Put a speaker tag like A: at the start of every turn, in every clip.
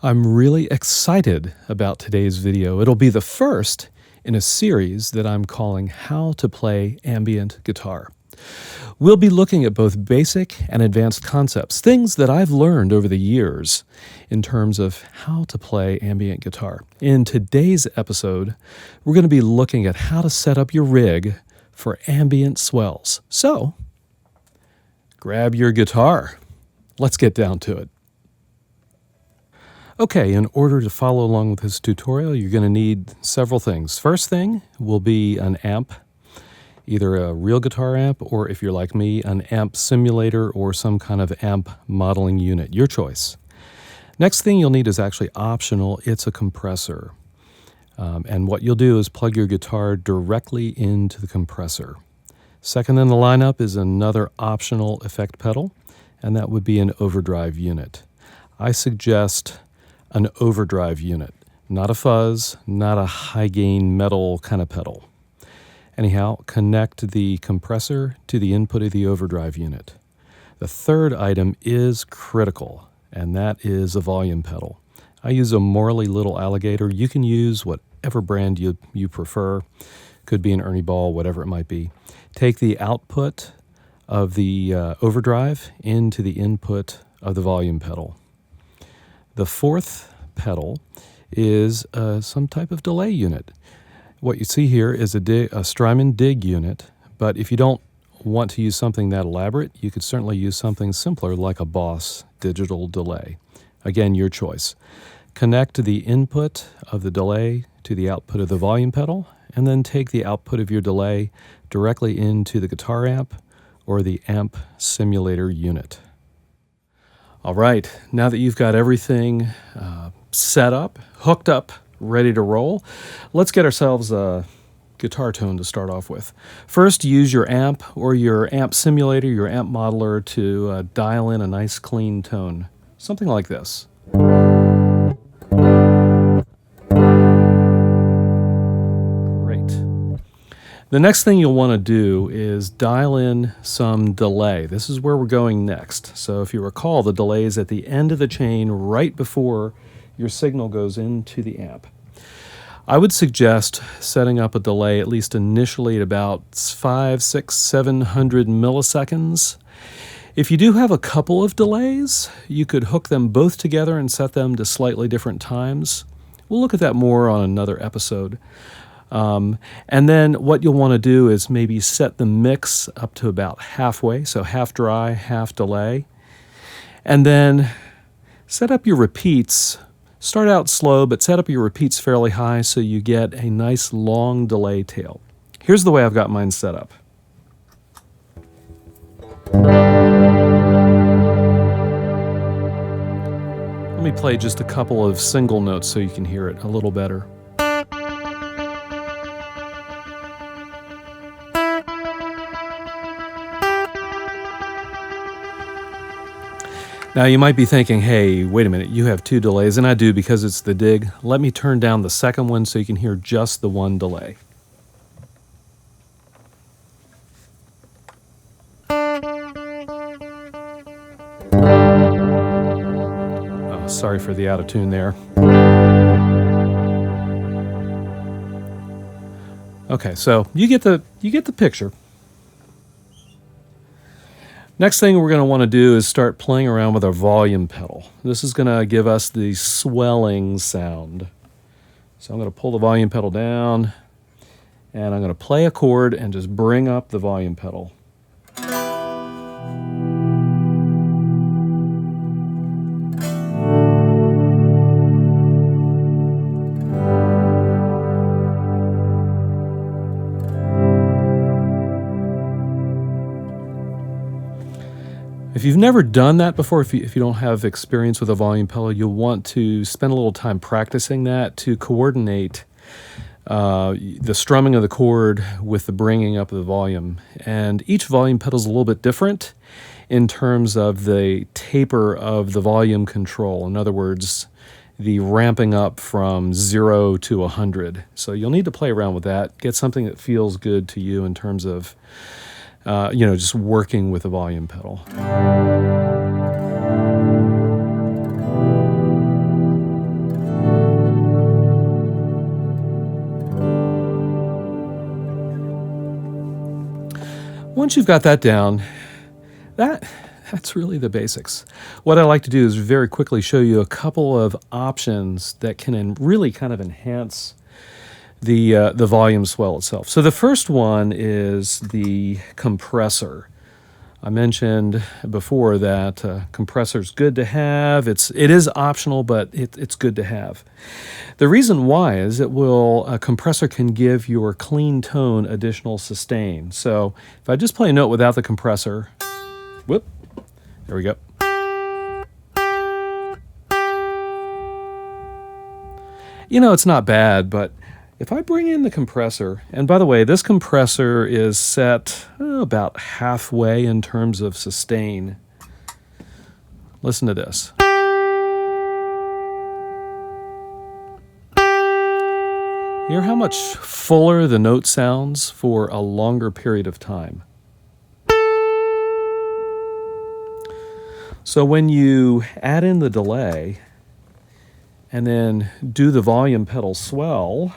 A: I'm really excited about today's video. It'll be the first in a series that I'm calling How to Play Ambient Guitar. We'll be looking at both basic and advanced concepts, things that I've learned over the years in terms of how to play ambient guitar. In today's episode, we're going to be looking at how to set up your rig for ambient swells. So, grab your guitar. Let's get down to it. Okay, in order to follow along with this tutorial, you're going to need several things. First thing will be an amp, either a real guitar amp, or if you're like me, an amp simulator or some kind of amp modeling unit, your choice. Next thing you'll need is actually optional. It's a compressor. And what you'll do is plug your guitar directly into the compressor. Second in the lineup is another optional effect pedal, and that would be an overdrive unit. I suggest an overdrive unit, not a fuzz, not a high gain metal kind of pedal. Anyhow, connect the compressor to the input of the overdrive unit. The third item is critical, and that is a volume pedal. I use a Morley Little Alligator. You can use whatever brand you prefer. Could be an Ernie Ball, whatever it might be. Take the output of the overdrive into the input of the volume pedal. The fourth pedal is some type of delay unit. What you see here is a Strymon dig unit, but if you don't want to use something that elaborate, you could certainly use something simpler like a Boss digital delay. Again, your choice. Connect the input of the delay to the output of the volume pedal, and then take the output of your delay directly into the guitar amp or the amp simulator unit. All right, now that you've got everything set up, hooked up, ready to roll, let's get ourselves a guitar tone to start off with. First, use your amp or your amp simulator, your amp modeler to dial in a nice clean tone. Something like this. The next thing you'll want to do is dial in some delay. This is where we're going next. So if you recall, the delay is at the end of the chain right before your signal goes into the amp. I would suggest setting up a delay at least initially at about 500, 600, 700 milliseconds. If you do have a couple of delays, you could hook them both together and set them to slightly different times. We'll look at that more on another episode. And then what you'll want to do is maybe set the mix up to about halfway, so half dry, half delay. And then set up your repeats. Start out slow, but set up your repeats fairly high so you get a nice long delay tail. Here's the way I've got mine set up. Let me play just a couple of single notes so you can hear it a little better. Now you might be thinking, hey, wait a minute, you have two delays, and I do because it's the dig. Let me turn down the second one so you can hear just the one delay. Oh, sorry for the out of tune there. Okay, so you get the picture. Next thing we're going to want to do is start playing around with our volume pedal. This is going to give us the swelling sound. So I'm going to pull the volume pedal down, and I'm going to play a chord and just bring up the volume pedal. If you've never done that before, if you don't have experience with a volume pedal, you'll want to spend a little time practicing that to coordinate the strumming of the chord with the bringing up of the volume. And each volume pedal is a little bit different in terms of the taper of the volume control. In other words, the ramping up from 0 to 100. So you'll need to play around with that. Get something that feels good to you in terms of just working with a volume pedal. Once you've got that down, that's really the basics. What I like to do is very quickly show you a couple of options that can really kind of enhance the volume swell itself. So the first one is the compressor. I mentioned before that compressor's good to have. It is optional, but it's good to have. The reason why is a compressor can give your clean tone additional sustain. So if I just play a note without the compressor, whoop, there we go. It's not bad, but if I bring in the compressor, and by the way, this compressor is set about halfway in terms of sustain. Listen to this. Hear how much fuller the note sounds for a longer period of time. So when you add in the delay and then do the volume pedal swell,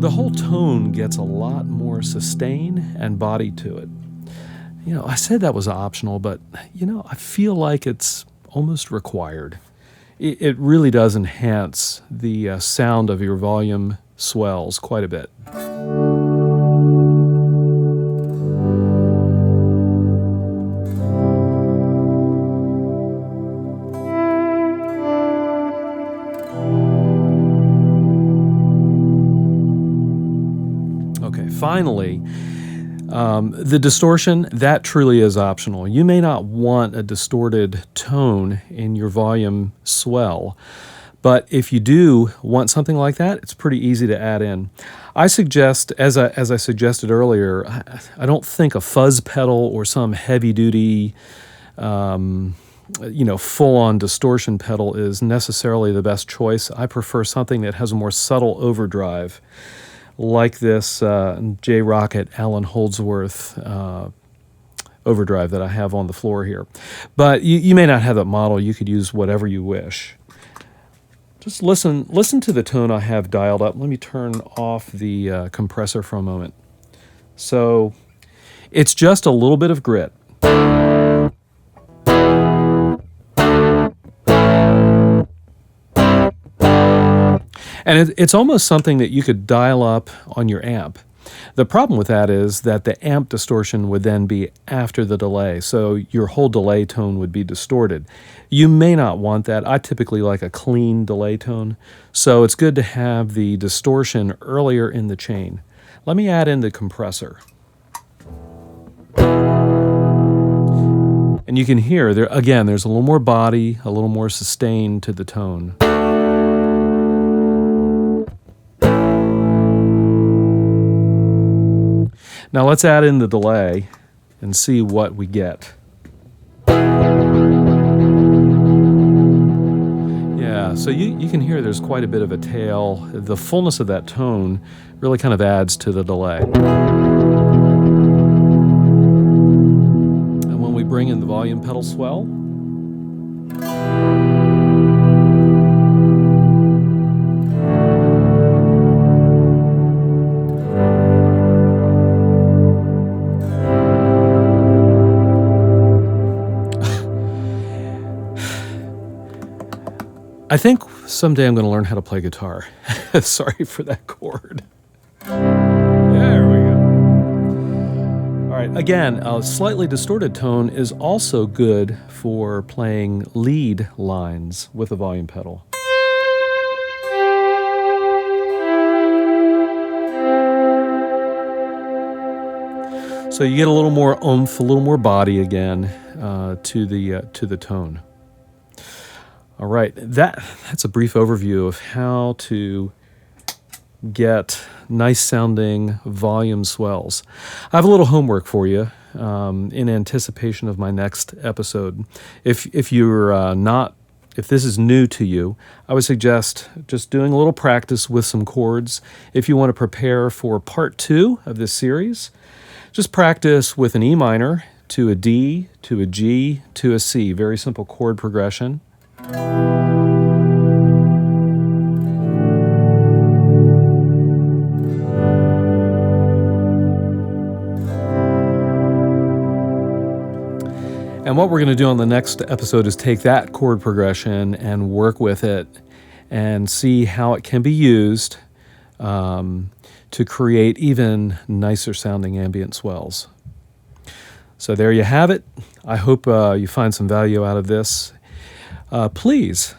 A: the whole tone gets a lot more sustain and body to it. I said that was optional, but I feel like it's almost required. It really does enhance the sound of your volume swells quite a bit. Finally, the distortion, that truly is optional. You may not want a distorted tone in your volume swell, but if you do want something like that, it's pretty easy to add in. I suggest, as I suggested earlier, I don't think a fuzz pedal or some heavy-duty, full-on distortion pedal is necessarily the best choice. I prefer something that has a more subtle overdrive, like this J-Rocket Alan Holdsworth overdrive that I have on the floor here. But you may not have that model. You could use whatever you wish. Just listen to the tone I have dialed up. Let me turn off the compressor for a moment. So it's just a little bit of grit. And it's almost something that you could dial up on your amp. The problem with that is that the amp distortion would then be after the delay, so your whole delay tone would be distorted. You may not want that. I typically like a clean delay tone, so it's good to have the distortion earlier in the chain. Let me add in the compressor. And you can hear, again, there's a little more body, a little more sustain to the tone. Now let's add in the delay and see what we get. Yeah, so you can hear there's quite a bit of a tail. The fullness of that tone really kind of adds to the delay. And when we bring in the volume pedal swell, I think someday I'm going to learn how to play guitar. Sorry for that chord. There we go. All right, again, a slightly distorted tone is also good for playing lead lines with a volume pedal. So you get a little more oomph, a little more body again to the tone. All right, that's a brief overview of how to get nice sounding volume swells. I have a little homework for you in anticipation of my next episode. If this is new to you, I would suggest just doing a little practice with some chords. If you want to prepare for part 2 of this series, just practice with an E minor to a D, to a G, to a C. Very simple chord progression. And what we're going to do on the next episode is take that chord progression and work with it and see how it can be used to create even nicer sounding ambient swells. So there you have it. I hope you find some value out of this. Please,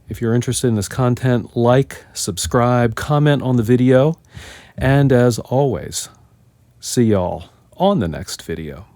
A: if you're interested in this content, like, subscribe, comment on the video, and as always, see y'all on the next video.